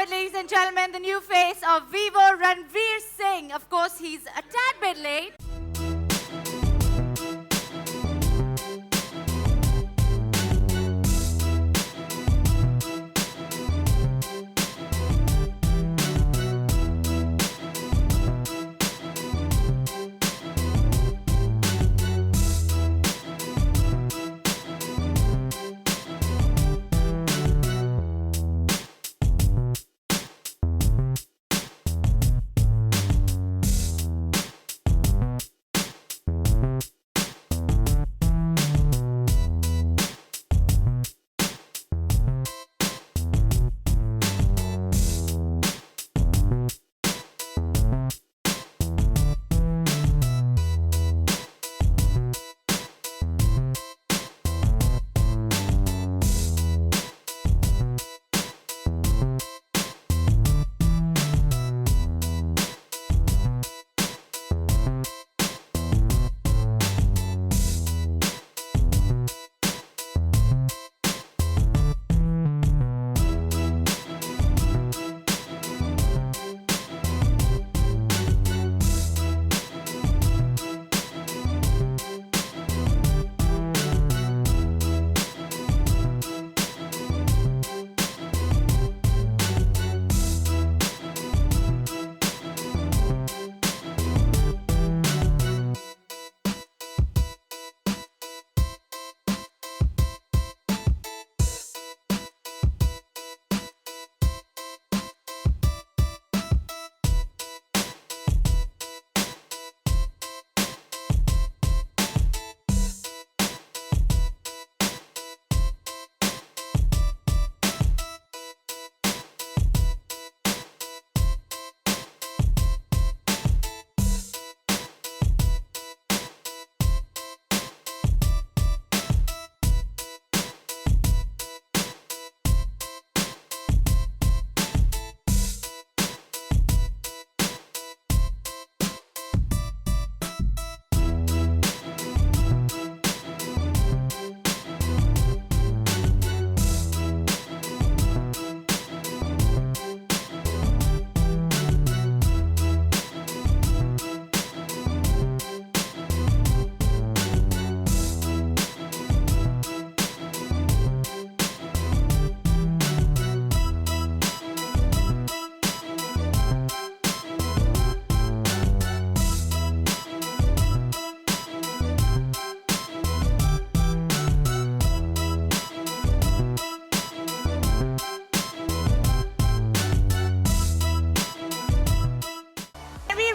it, ladies and gentlemen, the new face of Vivo, Ranveer Singh. Of course, he's a tad bit late.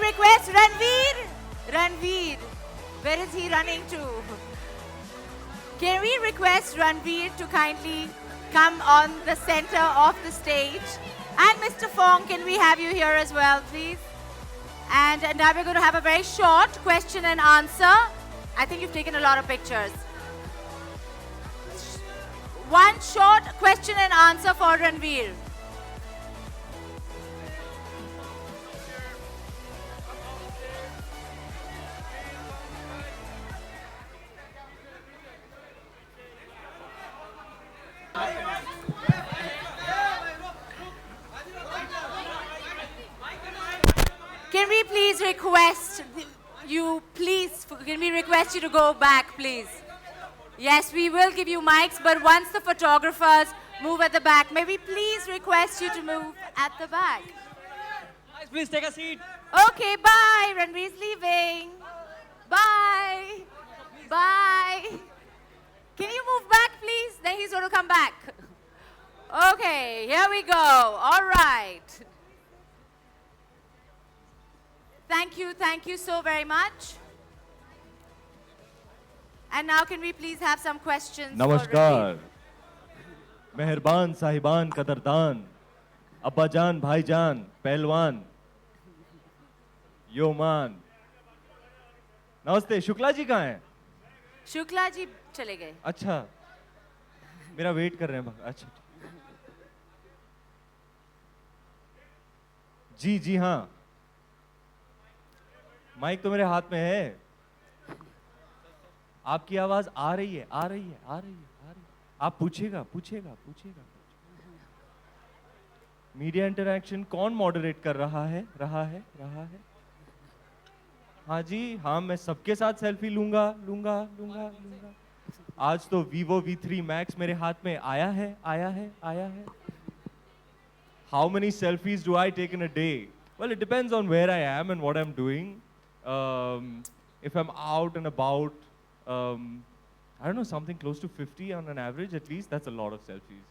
Request Ranveer. Ranveer, where is he running to? Can we request Ranveer to kindly come on the center of the stage? And Mr. Fong, can we have you here as well, please? And now we're going to have a very short question and answer. I think you've taken a lot of pictures. One short question and answer for Ranveer. Can we please request you, can we request you to go back, please? Yes, we will give you mics, but once the photographers move at the back, may we please request you to move at the back? Guys, please take a seat. Okay, bye. Ranveer's leaving. Bye. Bye. Can you move back, please? Then he's going to come back. Okay, here we go. All right. Thank you so very much. And now can we please have some questions? नमस्कार, मेहरबान साहिबान कदरदान, अब्बा जान, भाई जान, पहलवान, योमान। नमस्ते, शुक्ला जी कहाँ हैं? शुक्ला जी चले गए। अच्छा, मेरा वेट कर रहे हैं। अच्छा, जी हाँ, माइक तो मेरे हाथ में है। आपकी आवाज आ रही है। आप पूछेगा। मीडिया इंटरैक्शन कौन मॉडरेट कर रहा है? हाँ जी, हाँ, मैं सबके साथ सेल्फी लूंगा। आज तो Vivo V3 Max मेरे हाथ में आया है। How many selfies do I take in a day? Well, it depends on where I am and what I'm doing. If I'm out and about, I don't know, something close to 50 on an average at least, that's a lot of selfies.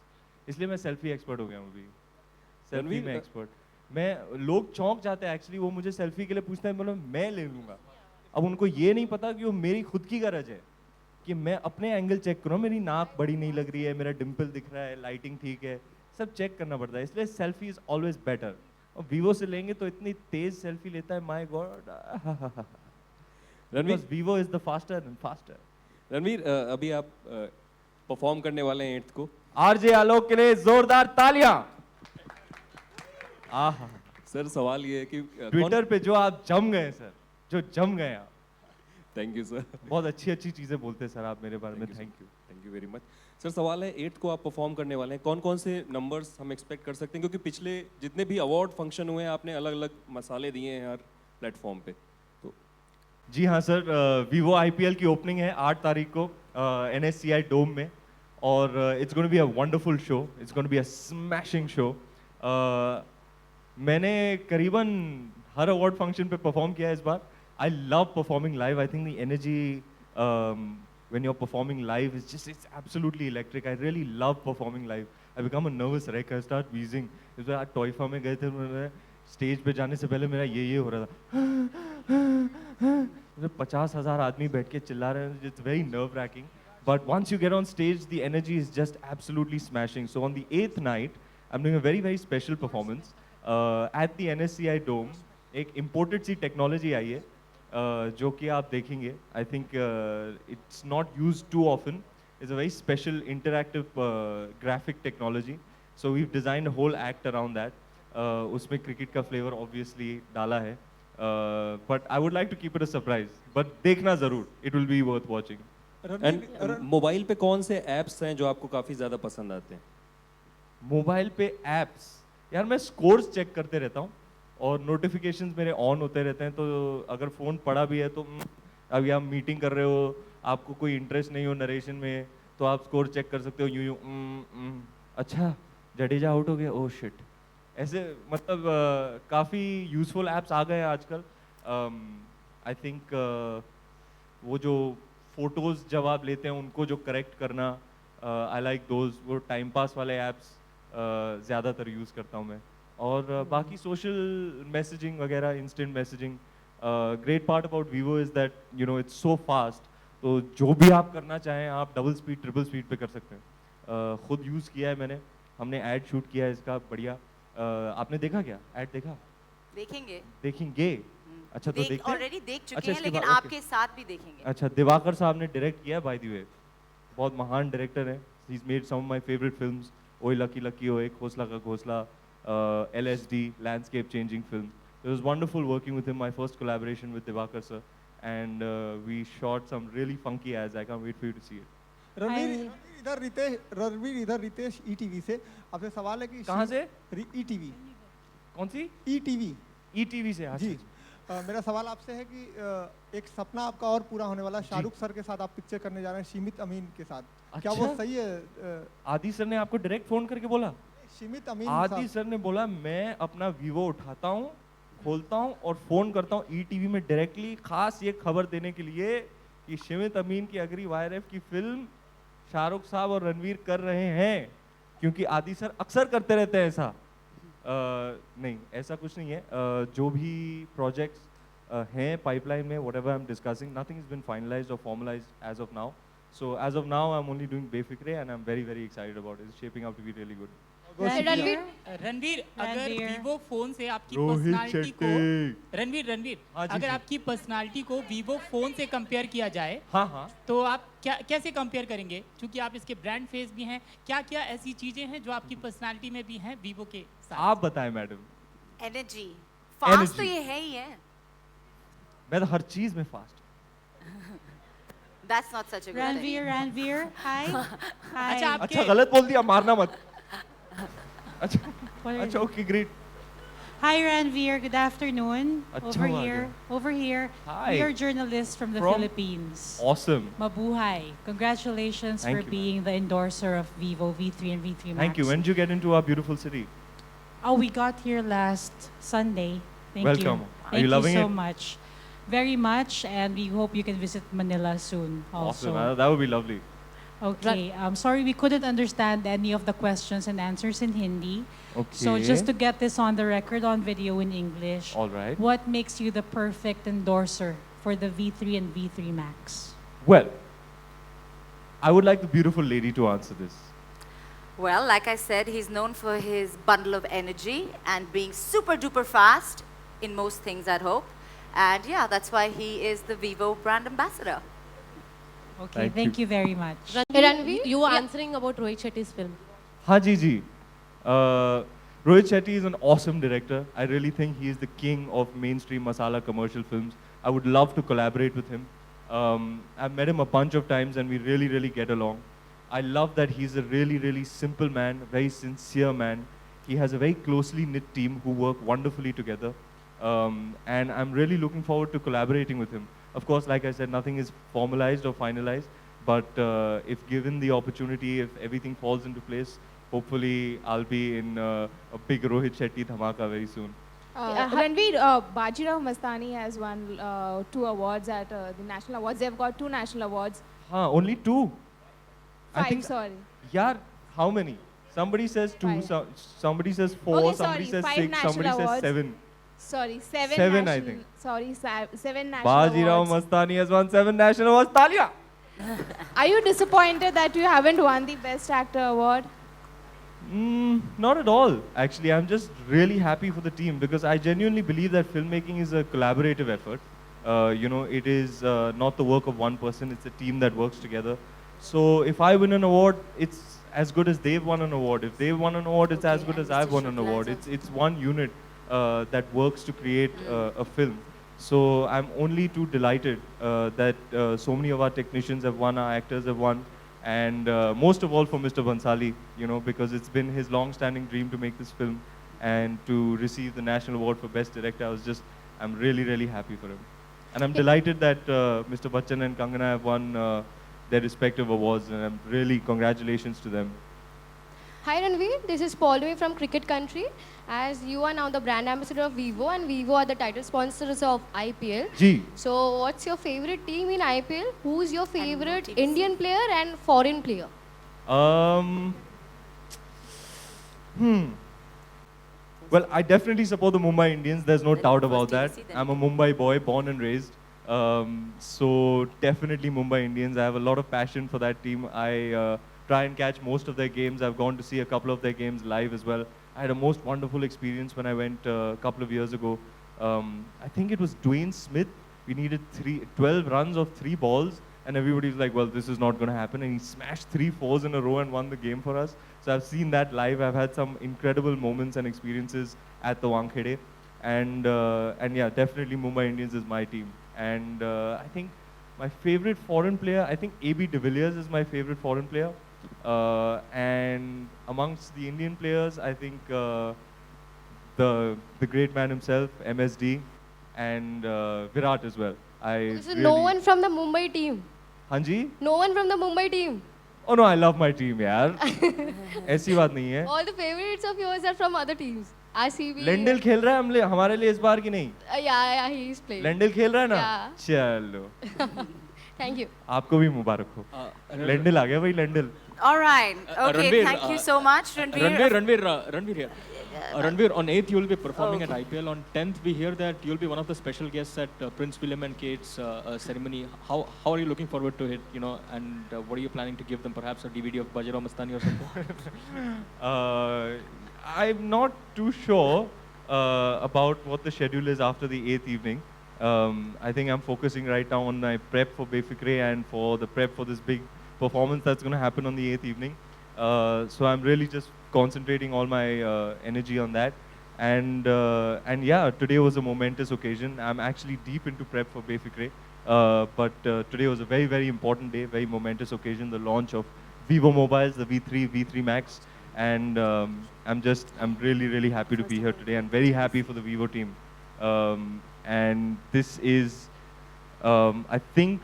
इसलिए मैं selfie expert हो गया हूँ अभी। Selfie Ranveer, में expert। मैं लोग चौंक जाते हैं एक्चुअली, वो मुझे सेल्फी के लिए पूछते हैं, बोलो मैं ले लूंगा। अब उनको ये नहीं पता कि वो मेरी खुद की गरज है कि मैं अपने एंगल चेक करूँ, मेरी नाक बड़ी नहीं लग रही है, मेरा डिम्पल दिख रहा है, लाइटिंग ठीक है, सब चेक करना पड़ता है, इसलिए सेल्फी इज ऑलवेज बेटर। और Vivo से लेंगे तो इतनी तेज सेल्फी लेता है, my God. Ranveer Vivo is the faster and faster। Ranveer अभी आप परफॉर्म करने वाले हैं 8th को। आरजे आलोक के लिए जोरदार तालियां। आहा, सर सवाल ये है कि ट्विटर पे जो आप जम गए सर, जो जम गए आप। थैंक यू सर, बहुत अच्छी अच्छी चीजें बोलते हैं सर आप मेरे बारे में, thank you very much. Sir सवाल है 8th को आप परफॉर्म करने वाले हैं, कौन कौन से नंबर्स हम एक्सपेक्ट कर सकते हैं, क्योंकि पिछले जितने भी अवार्ड फंक्शन हुए हैं आपने अलग अलग मसाले दिए हैं हर प्लेटफॉर्म पे। तो जी हाँ सर, Vivo IPL की ओपनिंग है 8 तारीख को NSCI डोम में, और it's gonna be a wonderful show, it's gonna be a smashing show. मैंने करीबन हर अवार्ड फंक्शन पे परफॉर्म किया है इस बार। I love performing live, I think the energy when you're performing live is just, it's absolutely electric. I really love performing live. I become a nervous wreck, I start wheezing. इस बार आज TOIFA में गए थे, stage पे जाने से पहले मेरा ये हो रहा था। 50,000 आदमी बैठ के चिल्ला रहे हैं, it's very nerve wracking. But once you get on stage, the energy is just absolutely smashing. So on the 8th night, I'm doing a very, very special performance at the NSCI Dome. एक imported सी technology आई है, जो कि आप देखेंगे। I think it's not used to often, it's a very special interactive graphic technology, so we design whole act around that. उसमें cricket का flavour obviously डाला है, but I would like to keep it a surprise, but देखना जरूर, it will be worth watching. And mobile पे कौन से apps हैं जो आपको काफी ज्यादा पसंद आते हैं? मोबाइल पे एप्स, यार मैं स्कोर्स चेक करते रहता हूँ और नोटिफिकेशंस मेरे ऑन होते रहते हैं, तो अगर फ़ोन पड़ा भी है तो अभी आप मीटिंग कर रहे हो, आपको कोई इंटरेस्ट नहीं हो नरेशन में, तो आप स्कोर चेक कर सकते हो यूं अच्छा जडेजा आउट हो गया, ओह शिट। ऐसे मतलब काफ़ी यूज़फुल ऐप्स आ गए हैं आजकल। आई थिंक वो जो फोटोज़ जब आप लेते हैं उनको जो करेक्ट करना, आई लाइक दोज, वो टाइम पास वाले ऐप्स ज़्यादातर यूज़ करता हूँ मैं। और बाकी सोशल मैसेजिंग वगैरह, instant messaging. Great part about Vivo is that you know it's so fast, तो जो भी आप करना चाहें आप डबल स्पीड ट्रिपल स्पीड पे कर सकते हैं। खुद यूज़ किया है मैंने, हमने ऐड शूट किया है इसका बढ़िया। आपने देखा क्या ऐड? देखेंगे। अच्छा तो देखते हैं, ऑलरेडी देख चुके अच्छा, हैं, इसके लेकिन बाद- आपके साथ भी देखेंगे। अच्छा दिवाकर साहब ने डायरेक्ट किया बाय द वे, बहुत महान डायरेक्टर है। He is made some of my favourite films, Oye Lucky Lucky Oye, Khosla का घोसला, LSD, landscape changing film. It was wonderful working with him, my first collaboration with Divakar sir, and we shot some really funky ads. I can't wait for you to see it. Ranveer इधर Ritesh ETV से आपसे सवाल है कि कहाँ से? ETV कौन सी? ETV ETV से। जी। मेरा सवाल आपसे है कि एक सपना आपका और पूरा होने वाला, शाहरुख सर के साथ आप पिक्चर करने जा रहे हैं, शिमित अमीन के साथ। क्या वो अच्छा? सही है? आदि सर ने आपको डायरेक्ट फोन करके बोला? शिमित अमीन आदि साहब। सर ने बोला मैं अपना Vivo उठाता हूँ, खोलता हूँ और फोन करता हूँ ETV में डायरेक्टली, खास ये खबर देने के लिए कि शिमित अमीन की अगली YRF की फिल्म शाहरुख साहब और रणवीर कर रहे हैं, क्योंकि आदि सर अक्सर करते रहते हैं ऐसा। नहीं ऐसा कुछ नहीं है। जो भी प्रोजेक्ट्स हैं पाइपलाइन में, whatever I'm discussing, nothing has been finalized or formalized as of now. So as of now I'm only doing Befikre and I'm very very excited about it. It's shaping up to be really good. Ranveer, अगर Vivo phone से आपकी personality को रणवीर हाँ जी, अगर जी। आपकी personality को Vivo phone से compare किया जाए, हाँ तो आप कैसे कंपेयर करेंगे? क्योंकि आप इसके ब्रांड फेस भी हैं, क्या क्या ऐसी चीजें हैं जो आपकी पर्सनालिटी में भी हैं Vivo के साथ? आप बताएं मैडम। एनर्जी फास्ट तो Energy. ये है ही है। मैं तो हर चीज में fast. That's not such a good thing. Ranveer, hi. Hi. अच्छा, आपके अच्छा गलत बोल दिया, मारना मत। अच्छा अच्छा okay great. Hi Ranveer, good afternoon. Achha Over here. Hi. We are journalists from the From- Philippines. Awesome. Mabuhay. Congratulations Thank for you, being the endorser of Vivo V3 and V3 Max. Thank you. When did you get into our beautiful city? Oh, we got here last Sunday. Thank Welcome. you. Are Thank you loving so it? much. Very much, and we hope you can visit Manila soon also. Awesome. That would be lovely. Okay. Sorry we couldn't understand any of the questions and answers in Hindi. Okay. So just to get this on the record on video in English. All right. What makes you the perfect endorser for the V3 and V3 Max? Well, I would like the beautiful lady to answer this. Well, like I said, he's known for his bundle of energy and being super duper fast in most things, I'd hope. And yeah, that's why he is the Vivo brand ambassador. Okay, Thank thank you. you very much. Ranveer, you were answering about Rohit Shetty's film. Haan ji ji. Rohit Shetty is an awesome director. I really think he is the king of mainstream masala commercial films. I would love to collaborate with him. I've met him a bunch of times and we really, really get along. I love that he's a really, really simple man, very sincere man. He has a very closely knit team who work wonderfully together. And I'm really looking forward to collaborating with him. Of course, like I said, nothing is formalized or finalized. But if given the opportunity, if everything falls into place, hopefully I'll be in a big Rohit Shetty dhamaka very soon. Ranveer, Bajirao Mastani has won 2 awards at the national awards. They've got 2 national awards. Only 2? 5, sorry. Yeah, how many? Somebody says 2, 5. somebody says 4, Okay, somebody sorry, says 5 6, national somebody says awards. 7. Sorry, 7 7, I national, think. Sorry, 7 national Bajirao awards. Mastani has won 7 national awards. Talia! Are you disappointed that you haven't won the Best Actor award? Not at all. Actually, I'm just really happy for the team because I genuinely believe that filmmaking is a collaborative effort. It is not the work of one person, it's a team that works together. So if I win an award, it's as good as they've won an award. If they've won an award, it's as good as I've won an award. It's one unit that works to create a film. So I'm only too delighted that so many of our technicians have won, our actors have won, and most of all for Mr. Bansali, because it's been his long-standing dream to make this film and to receive the National Award for Best Director. I'm really, really happy for him. And I'm delighted that Mr. Bachchan and Kangana have won their respective awards, and I'm really congratulations to them. Hi Ranveer, this is Paulvi from Cricket Country. As you are now the brand ambassador of Vivo and Vivo are the title sponsors of IPL. Ji. So what's your favorite team in IPL? Who's your favorite teams. Indian player and foreign player? Well, I definitely support the Mumbai Indians. There's no Then doubt first about team that. to see them. I'm a Mumbai boy, born and raised. So definitely Mumbai Indians. I have a lot of passion for that team. I try and catch most of their games. I've gone to see a couple of their games live as well. I had a most wonderful experience when I went a couple of years ago. I think it was Dwayne Smith. We needed 12 runs of 3 balls, and everybody was like, well, this is not going to happen. And he smashed 3 fours in a row and won the game for us. So I've seen that live. I've had some incredible moments and experiences at the Wankhede. And yeah, definitely Mumbai Indians is my team. And I think my favorite foreign player, I think A.B. de Villiers is my favorite foreign player. And amongst the Indian players, I think the great man himself, MSD, and Virat as well. So no one from the Mumbai team. Hanji? No one from the Mumbai team. Oh no, I love my team, yaar. ऐसी बात नहीं है. All the favorites of yours are from other teams. RCB. Lendl खेल रहा है हमारे लिए इस बार की नहीं? Yeah, he is playing. Lendl खेल रहा है ना? Yeah. चलो. Thank you. आपको भी मुबारक हो. लेंडल आ गया भाई Lendl. All right. Okay, Ranveer, thank you so much, Ranveer. Ranveer here. Ranveer, on 8th you'll be performing at IPL. On 10th we hear that you'll be one of the special guests at Prince William and Kate's ceremony. How are you looking forward to it? And what are you planning to give them? Perhaps a DVD of Bajirao Mastani or something? I'm not too sure about what the schedule is after the 8th evening. I think I'm focusing right now on my prep for Befikre and for the prep for this big performance that's going to happen on the 8th evening. So I'm really just concentrating all my energy on that. And yeah, today was a momentous occasion. I'm actually deep into prep for Befikre. But today was a very, very important day, very momentous occasion, the launch of Vivo Mobiles, the V3, V3 Max. and I'm really happy to be here today and very happy for the Vivo team. And this is, I think,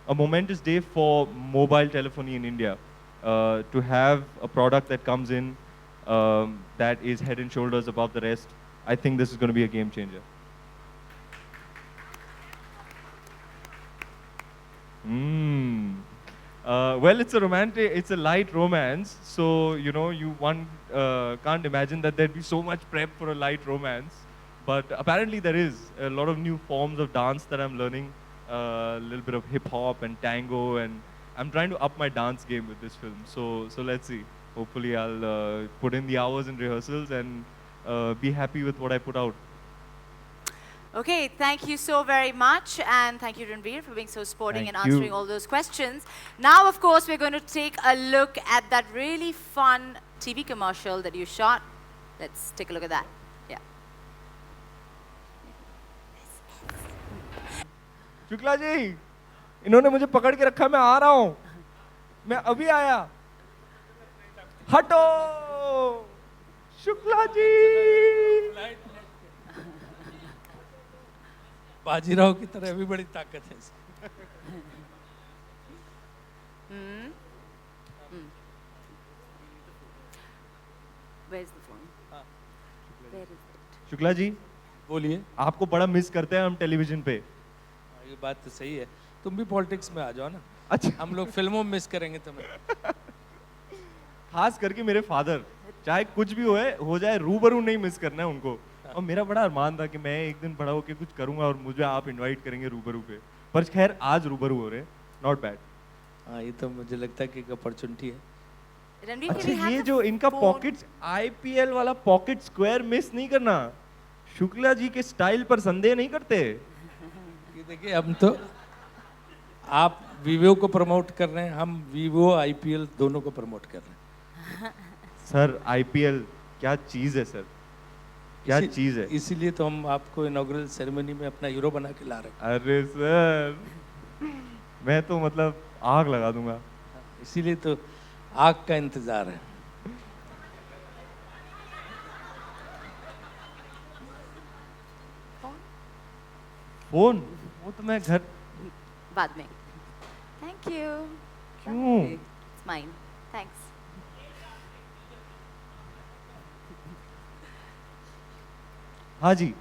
a momentous day for mobile telephony in India. To have a product that comes in that is head and shoulders above the rest, I think this is going to be a game changer. Well, it's a light romance, so you know one can't imagine that there'd be so much prep for a light romance. But apparently there is a lot of new forms of dance that I'm learning, a little bit of hip hop and tango, and I'm trying to up my dance game with this film. So let's see. Hopefully I'll put in the hours in rehearsals and be happy with what I put out. Okay, thank you so very much, and thank you, Ranveer, for being so sporting Thank and answering you. all those questions. Now, of course, we're going to take a look at that really fun TV commercial that you shot. Let's take a look at that. Yeah. Shukla ji, इन्होंने मुझे पकड़ के रखा, मैं आ रहा हूँ, मैं अभी आया, हटो, शुक्ला जी। बाजीराव की तरह भी बड़ी ताकत है इसकी। Where's the phone? Where is it? Shukla ji, बोलिए। आपको बड़ा मिस करते हैं हम टेलीविजन पे। ये बात तो सही है, तुम भी पॉलिटिक्स में आ जाओ ना। अच्छा, हम लोग फिल्मों में मिस करेंगे तुम्हें। खास करके मेरे फादर, चाहे कुछ भी हो जाए, रूबरू नहीं मिस करना है उनको। और मेरा बड़ा अरमान था कि मैं एक दिन बड़ा होकर कुछ करूंगा और मुझे आप इनवाइट करेंगे रूबरू पे, पर खैर आज रूबरू हो रहे हैं, नॉट बैड। हाँ, ये तो मुझे लगता है कि एक अपॉर्चुनिटी है। Ranveer, अच्छा, can we have ये the जो इनका phone? पॉकेट्स, आईपीएल वाला पॉकेट स्क्वायर मिस नहीं करना। शुक्ला जी के स्टाइल पर संदेह नहीं करते। ये देखिए, हम तो आप वीवो को प्रमोट कर रहे हैं, हम वीवो आईपीएल दोनों को प्रमोट कर रहे हैं। सर, आईपीएल क्या चीज है सर, क्या चीज है। इसीलिए तो हम आपको इनॉग्रल सेरेमनी में अपना हीरो बना के ला रहे हैं। अरे सर, मैं तो मतलब आग लगा दूंगा। इसीलिए तो आग का इंतजार है। फोन वो तो मैं घर, बाद में. Thank you. क्यों? It's mine. Thanks. हाँ जी,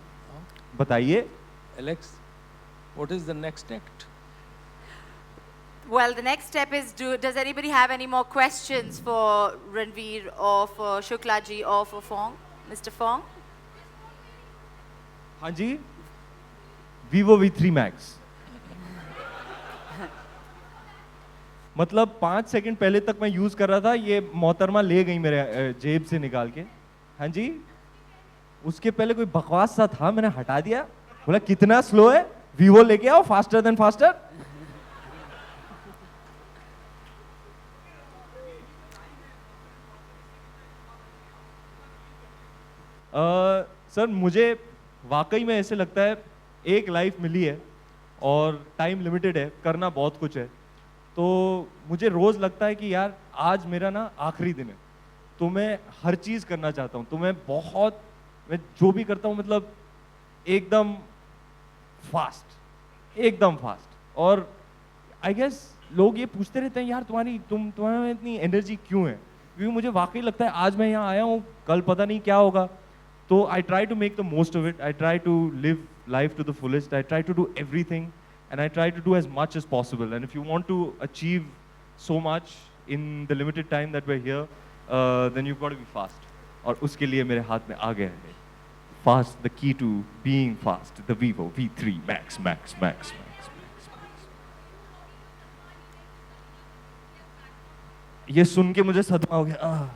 बताइए। Alex, what is the next act? Well, the next step is, does anybody have any more questions for Ranveer or for Shukla ji or for Fong? Mr. Fong? हाँ जी, Vivo V3 Max। मतलब 5 second पहले तक मैं use कर रहा था, ये मोहतरमा ले गई मेरे जेब से निकाल के। हाँ जी, उसके पहले कोई बकवास सा था, मैंने हटा दिया, बोला कितना स्लो है, Vivo लेके आओ, फास्टर देन फास्टर। सर, मुझे वाकई में ऐसे लगता है एक लाइफ मिली है और टाइम लिमिटेड है, करना बहुत कुछ है, तो मुझे रोज लगता है कि यार आज मेरा ना आखिरी दिन है, तो मैं हर चीज करना चाहता हूँ, तो मैं जो भी करता हूँ मतलब एकदम फास्ट। और आई गेस लोग ये पूछते रहते हैं यार तुम्हारे में इतनी एनर्जी क्यों है, क्योंकि मुझे वाकई लगता है आज मैं यहाँ आया हूँ, कल पता नहीं क्या होगा, तो I try to make the most of it. I try to live life to the fullest. I try to do everything, and I try to do as much as possible. And if you want to achieve so much in the limited time that we're here, then you've got to be fast. और उसके लिए मेरे हाथ में आ गया है fast, the key to being fast, the Vivo V3 Max. ये सुन के मुझे सदमा हो गया।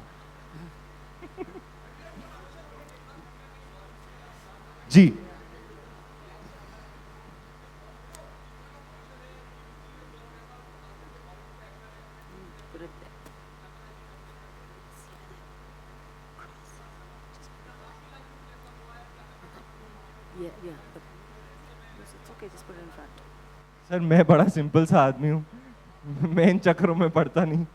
जी, Put it there. Yeah. But it's okay. Just put it in front. Sir मैं बड़ा सिंपल सा आदमी हूँ, मैं इन चक्करों में पड़ता नहीं।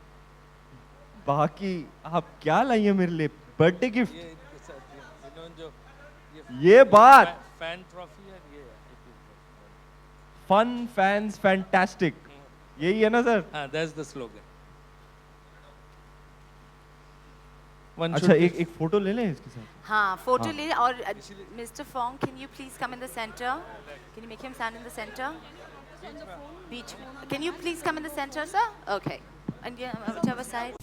बाकी आप क्या लाइए मेरे लिए बर्थडे गिफ्ट? ये इनके साथ इन्होंने जो ये बात फैन ट्रॉफी है ये फन फैंस फैंटास्टिक, यही है ना सर? हाँ, दैट्स द स्लोगन। अच्छा एक फोटो ले लें इसके साथ। हाँ, फोटो हाँ। ले और Mr. Fong, can you please come in the center? Can you make him stand in the center? Beach. Can you please come in the center, sir? Okay. And yeah, whichever side.